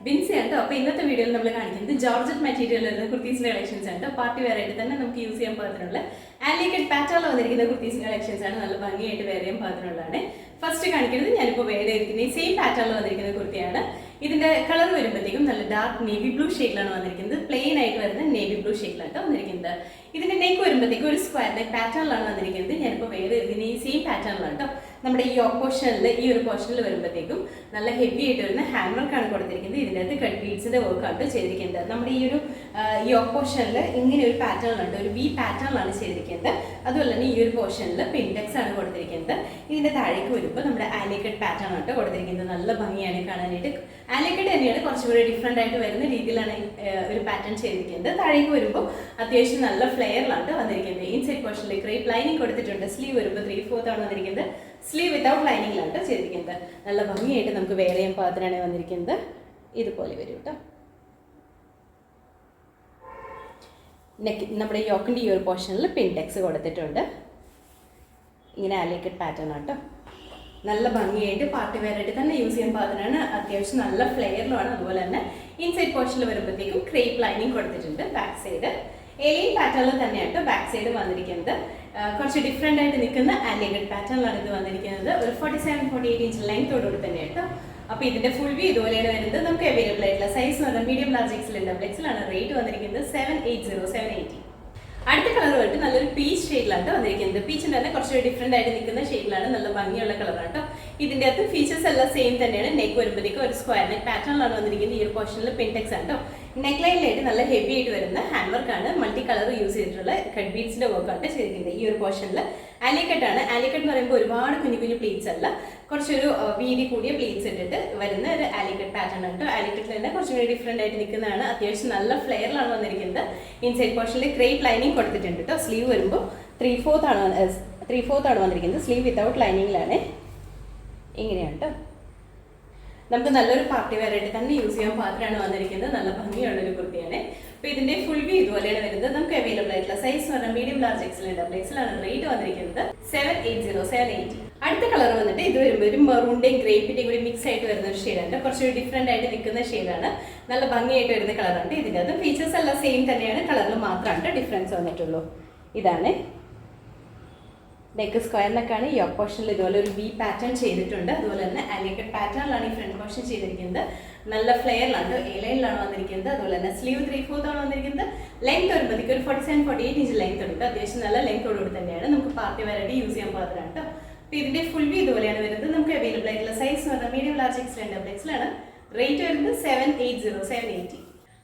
ബിൻസി ആണ്. അപ്പോൾ ഇന്നത്തെ വീഡിയോയിൽ നമ്മൾ കാണിക്കുന്നത് ജോർജറ്റ് മെറ്റീരിയൽ വരുന്ന കുർത്തീസിന്റെ കളക്ഷൻസ് ആണ്. പാർട്ടി വെയർ ആയിട്ട് തന്നെ നമുക്ക് യൂസ് ചെയ്യാൻ പാകത്തിനുള്ള ആലിക്കറ്റ് പാറ്റേണിൽ വന്നിരിക്കുന്ന കുർത്തീസിന്റെ കളക്ഷൻസ് ആണ്. നല്ല ഭംഗിയായിട്ട് വെയർ ചെയ്യാൻ പാകത്തിനുള്ളതാണ്. ഫസ്റ്റ് കാണിക്കുന്നത് ഞാനിപ്പോൾ വെയർ ചെയ്തിരിക്കുന്ന ഈ സെയിം പാറ്റേണിൽ വന്നിരിക്കുന്ന കുർത്തിയാണ്. ഇതിന്റെ കളർ വരുമ്പോഴത്തേക്കും നല്ല ഡാർക്ക് നേവി ബ്ലൂ ഷെയ്ഡിലാണ് വന്നിരിക്കുന്നത്. പ്ലെയിൻ ആയിട്ട് വരുന്ന നേവി ബ്ലൂ ഷെയ്ഡിലാണ് വന്നിരിക്കുന്നത്. ഇതിന്റെ നെക്ക് വരുമ്പോഴത്തേക്കും ഒരു സ്ക്വയർ നെക്ക് പാറ്റേണിലാണ് വന്നിരിക്കുന്നത്. ഞാനിപ്പോൾ വെയർ ചെയ്തിരിക്കുന്ന ഈ സെയിം പാറ്റേണിലാണ് കേട്ടോ. നമ്മുടെ ഈ പോർഷനിൽ ഈ ഒരു പോർഷനിൽ വരുമ്പോഴത്തേക്കും നല്ല ഹെവി ആയിട്ട് വരുന്ന ഹാൻഡ് വർക്കാണ് കൊടുത്തിരിക്കുന്നത്. ഇതിൻ്റെ അകത്ത് കട്ട് ബീഡ്സിന്റെ വർക്കാണ് ചെയ്തിരിക്കുന്നത്. നമ്മുടെ ഈ ഒരു പോർഷനിൽ ഇങ്ങനെ ഒരു പാറ്റേണിലുണ്ട്, ഒരു വി പാറ്റേണിലാണ് ചെയ്തിരിക്കുന്നത്. അതുപോലെ തന്നെ ഈ ഒരു പോർഷനിൽ പിൻടെക്സ് ആണ് കൊടുത്തിരിക്കുന്നത്. ഇതിന്റെ താഴേക്ക് വരുമ്പോൾ നമ്മുടെ ആലിക്കട്ട് പാറ്റേൺ ആണ് കൊടുത്തിരിക്കുന്നത്. നല്ല ഭംഗിയാണ് കാണാനായിട്ട്. ആലിക്കട്ട് തന്നെയാണ് കുറച്ചുകൂടി ഡിഫറെന്റ് ആയിട്ട് വരുന്ന രീതിയിലാണ് ഒരു പാറ്റേൺ ചെയ്തിരിക്കുന്നത്. താഴേക്ക് വരുമ്പോൾ അത്യാവശ്യം നല്ല ഫ്ലെയറിലാണ് വന്നിരിക്കുന്നത്. ഇൻസൈഡ് പോർഷനിൽ ക്രേപ്പ് ലൈനിങ് കൊടുത്തിട്ടുണ്ട്. സ്ലീവ് വരുമ്പോൾ 3/4 ആണ് വന്നിരിക്കുന്നത്. സ്ലീവ് വിത്തൗട്ട് ലൈനിങ്ങിലാണ് ചെയ്തിരിക്കുന്നത്. നല്ല ഭംഗിയായിട്ട് നമുക്ക് വെയർ ചെയ്യാൻ പാകത്തിനാണ് വന്നിരിക്കുന്നത്. ഇതുപോലെ വരും കേട്ടോ. നെക്ക് നമ്മുടെ യോക്കിൻ്റെ ഈ ഒരു പോർഷനിൽ പിൻടെക്സ് കൊടുത്തിട്ടുണ്ട്. ഇങ്ങനെ ആലിക്കട്ട് പാറ്റേൺ ആട്ടോ. നല്ല ഭംഗിയായിട്ട് പാർട്ടി വെയർ ആയിട്ട് തന്നെ യൂസ് ചെയ്യാൻ പാകത്തിനാണ്. അത്യാവശ്യം നല്ല ഫ്ലെയറിലുമാണ്. അതുപോലെ തന്നെ ഇൻസൈഡ് പോർഷനിൽ വരുമ്പോഴത്തേക്കും ക്രേപ്പ് ലൈനിങ് കൊടുത്തിട്ടുണ്ട്. ബാക്ക് സൈഡ് ഏലിയൻ പാറ്റേണിൽ തന്നെയാട്ടോ ബാക്ക് സൈഡ് വന്നിരിക്കുന്നത്. കുറച്ച് ഡിഫറെൻ്റ് ആയിട്ട് നിൽക്കുന്ന ആലിക്കട്ട് പാറ്റേണിലാണ് ഇത് വന്നിരിക്കുന്നത്. ഒരു 47-48 ഇഞ്ച് ലെങ്ത്തോടുകൂടി തന്നെയാട്ടോ. അപ്പോൾ ഇതിന്റെ ഫുൾ വ്യൂ ഇതുപോലെയാണ് വരുന്നത്. നമുക്ക് അവൈലബിൾ ആയിട്ടുള്ള സൈസ് എന്ന് പറഞ്ഞാൽ മീഡിയം, ലാർജ്, എക്സൽ, ഡബിൾ എക്സലാണ്. റേറ്റ് വന്നിരിക്കുന്നത് 780, 780. അടുത്ത കളർ വന്നിട്ട് നല്ലൊരു പീച്ച് ഷെയ്ഡിലാണ് വന്നിരിക്കുന്നത്. പീച്ചിൻ്റെ തന്നെ കുറച്ച് ഡിഫറെൻ്റ് ആയിട്ട് നിൽക്കുന്ന ഷെയ്ഡിലാണ്. നല്ല ഭംഗിയുള്ള കളറാട്ടോ. ഇതിൻ്റെ അകത്ത് ഫീച്ചേഴ്സ് എല്ലാം സെയിം തന്നെയാണ്. നെക്ക് വരുമ്പോഴത്തേക്കും ഒരു സ്ക്വയർ നെക്ക് പാറ്റേണിലാണ് വന്നിരിക്കുന്നത്. ഈ ഒരു പോർഷനിൽ പിൻടെക്സ് ആണ് കേട്ടോ. നെക്ക് ലൈനിലായിട്ട് നല്ല ഹെവി ആയിട്ട് വരുന്ന ഹാൻഡ് വർക്കാണ്. മൾട്ടി കളർ യൂസ് ചെയ്തിട്ടുള്ള കട്ട് ബീഡ്സിന്റെ വർക്കാണ് ചെയ്തിരിക്കുന്നത്. ഈ ഒരു പോർഷനിൽ ആലിക്കട്ടാണ്. ആലിക്കട്ട് എന്ന് പറയുമ്പോൾ ഒരുപാട് കുഞ്ഞു കുഞ്ഞു പ്ലീറ്റ്സ് അല്ല, കുറച്ചൊരു വീതി കൂടിയ പ്ലീറ്റ്സ് ഇട്ടിട്ട് വരുന്ന ഒരു ആലിക്കട്ട് പാറ്റേൺ ആണ്. ആലിക്കട്ടിൽ തന്നെ കുറച്ചുകൂടി ഡിഫറെൻ്റ് ആയിട്ട് നിൽക്കുന്നതാണ്. അത്യാവശ്യം നല്ല ഫ്ലെയറിലാണ് വന്നിരിക്കുന്നത്. ഇൻസൈഡ് പോർഷനിൽ ക്രേപ്പ് ലൈനിങ് കൊടുത്തിട്ടുണ്ട് കേട്ടോ. സ്ലീവ് വരുമ്പോൾ 3/4 ആണ് വന്നിരിക്കുന്നത്. സ്ലീവ് വിത്തൗട്ട് ലൈനിങ്ങിലാണ്. ഇങ്ങനെയാണ് കേട്ടോ. നമുക്ക് നല്ലൊരു പാർട്ടി വെയർ ആയിട്ട് തന്നെ യൂസ് ചെയ്യാൻ പാത്രമാണ് വന്നിരിക്കുന്നത്. നല്ല ഭംഗിയുള്ളൊരു കുർത്തിയാണ്. അപ്പോൾ ഇതിന്റെ ഫുൾ വ്യൂ ഇതുപോലെയാണ് വരുന്നത്. നമുക്ക് അവൈലബിൾ ആയിട്ടുള്ള സൈസ് എന്ന് പറഞ്ഞാൽ മീഡിയം, ലാർജ്, എക്സൽ, ഡബിൾ എക്സലാണ്. റേറ്റ് വന്നിരിക്കുന്നത് 780, 780. അടുത്ത കളർ വന്നിട്ട് ഇത് വരുമ്പോൾ ഒരു മെറൂണിന്റെയും ഗ്രേപ്പിന്റെയും കൂടി മിക്സ് ആയിട്ട് വരുന്ന ഒരു ഷെയ്ഡാണ്. കുറച്ചൊരു ഡിഫറെന്റ് ആയിട്ട് നിൽക്കുന്ന ഷെയ്ഡാണ്. നല്ല ഭംഗിയായിട്ട് വരുന്ന കളറാണ്. ഇതിൻ്റെ അത് ഫീച്ചേഴ്സ് എല്ലാം സെയിം തന്നെയാണ്. കളറിൽ മാത്രമാണ് ഡിഫറൻസ് വന്നിട്ടുള്ളൂ. ഇതാണ് നെക്ക് സ്ക്വയർ നെക്കാണ്. ഈ പോർഷനിൽ ഇതുപോലെ ഒരു വി പാറ്റേൺ ചെയ്തിട്ടുണ്ട്. അതുപോലെ തന്നെ ആലിക്കട്ട് പാറ്റേണിലാണ് ഈ ഫ്രണ്ട് പോർഷൻ ചെയ്തിരിക്കുന്നത്. നല്ല ഫ്ലെയറിലാണ്, എ ലൈനിലാണ് വന്നിരിക്കുന്നത്. അതുപോലെ തന്നെ സ്ലീവ് 3/4 ആണ് വന്നിരിക്കുന്നത്. ലെങ്ത് വരുമ്പോഴത്തേക്ക് ഒരു 47-48 ഇഞ്ച് ലെങ്ത് ഉണ്ട്. അത്യാവശ്യം നല്ല ലെങ്ത്തോടുകൂടി തന്നെയാണ്. നമുക്ക് പാർട്ടി വെയർ ആയിട്ട് യൂസ് ചെയ്യാൻ പാകത്തിനാണ് കേട്ടോ. അപ്പോൾ ഇതിന്റെ ഫുൾ വ്യൂ ഇതുപോലെയാണ് വരുന്നത്. നമുക്ക് അവൈലബിൾ ആയിട്ടുള്ള സൈസ് എന്ന് പറഞ്ഞാൽ മീഡിയം, ലാർജ്, എക്സൽ, ഡബിൾ എക്സലാണ്. റേറ്റ് വരുന്നത് 780, 780.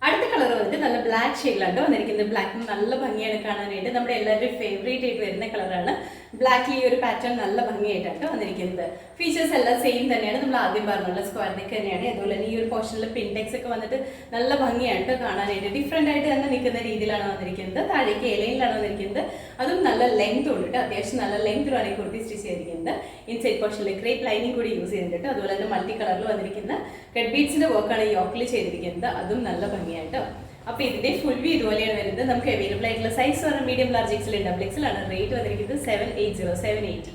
അടുത്ത കളർ വന്നിട്ട് നല്ല ബ്ലാക്ക് ഷെയ്ഡിലാണ് വന്നിരിക്കുന്നത്. ബ്ലാക്ക് നല്ല ഭംഗിയാണ് കാണാനായിട്ട്. നമ്മുടെ എല്ലാവരുടെയും ഫേവറേറ്റ് ആയിട്ട് വരുന്ന കളറാണ്. ബ്ലാക്കിൽ ഈ ഒരു പാറ്റേൺ നല്ല ഭംഗിയായിട്ടാണ് വന്നിരിക്കുന്നത്. ഫീച്ചേഴ്സ് എല്ലാം സെയിം തന്നെയാണ്. നമ്മൾ ആദ്യം പറഞ്ഞുള്ള സ്ക്വയർ നെക്ക് തന്നെയാണ്. അതുപോലെ തന്നെ ഈ ഒരു പോർഷനിൽ പിൻടെക്സ് ഒക്കെ വന്നിട്ട് നല്ല ഭംഗിയായിട്ട് കാണാനായിട്ട്. ഡിഫറെൻ്റ് ആയിട്ട് തന്നെ നിൽക്കുന്ന രീതിയിലാണ് വന്നിരിക്കുന്നത്. താഴേക്ക് എലയിലാണ് വന്നിരിക്കുന്നത്. അതും നല്ല ലെങ്ത് ഉണ്ട്. അത്യാവശ്യം നല്ല ലെങ്ത്തിലാണ് ഈ കുർത്തി സ്റ്റിച്ച് ചെയ്തിരിക്കുന്നത്. ഇൻസൈഡ് പോർഷനിൽ ക്രേപ്പ് ലൈനിങ് കൂടി യൂസ് ചെയ്തിട്ട് അതുപോലെ തന്നെ മൾട്ടി കളറിൽ വന്നിരിക്കുന്ന കട്ട് ബീഡ്സിന്റെ വർക്കാണ് യോക്കിൽ ചെയ്തിരിക്കുന്നത്. അതും നല്ല ഭംഗിയായിട്ടോ. അപ്പോൾ ഇതിന്റെ ഫുൾ വ്യൂ ഇതുപോലെയാണ് വരുന്നത്. നമുക്ക് അവൈലബിൾ ആയിട്ടുള്ള സൈസ് പറഞ്ഞാൽ മീഡിയം, ലാർജ്, എക്സൽ, ഡബിൾ എക്സലാണ്. റേറ്റ് വന്നിരിക്കുന്നത് 780, 780.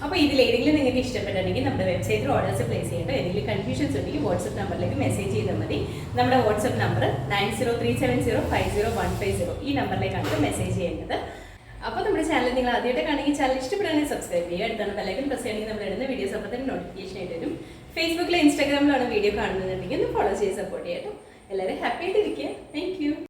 അപ്പോൾ ഇതിൽ ഏതെങ്കിലും നിങ്ങൾക്ക് ഇഷ്ടപ്പെട്ടിട്ടുണ്ടെങ്കിൽ നമ്മുടെ വെബ്സൈറ്റിൽ ഓർഡേഴ്സ് പ്ലേസ് ചെയ്യട്ടോ. ഏതെങ്കിലും കൺഫ്യൂഷൻസ് ഉണ്ടെങ്കിൽ വാട്സ്ആപ്പ് നമ്പറിലേക്ക് മെസ്സേജ് ചെയ്താൽ മതി. നമ്മുടെ വാട്സ്ആപ്പ് നമ്പർ 9037050150. ഈ നമ്പറിലേക്കാണ് മെസ്സേജ് ചെയ്യുന്നത്. അപ്പോൾ നമ്മുടെ ചാനൽ നിങ്ങൾ ആദ്യമായിട്ട് കാണുമെങ്കിൽ ചാനൽ ഇഷ്ടപ്പെടുകയാണെങ്കിൽ സബ്സ്ക്രൈബ് ചെയ്യുക. അടുത്താണ് ബെല്ലൈക്കൺ പ്രസ് ചെയ്യണമെങ്കിൽ നമ്മൾ ഇടുന്ന വീഡിയോസ് അപ്പോൾ തന്നെ നോട്ടിഫിക്കേഷൻ ആയിട്ട് വരും. ഫേസ്ബുക്കിലും ഇൻസ്റ്റാഗ്രാമിലാണ് വീഡിയോ കാണുന്നുണ്ടെങ്കിൽ ഒന്ന് ഫോളോ ചെയ്ത് സപ്പോർട്ട് ചെയ്യട്ടോ. എല്ലാവരും ഹാപ്പി ആയിട്ടിരിക്കുക. Thank you.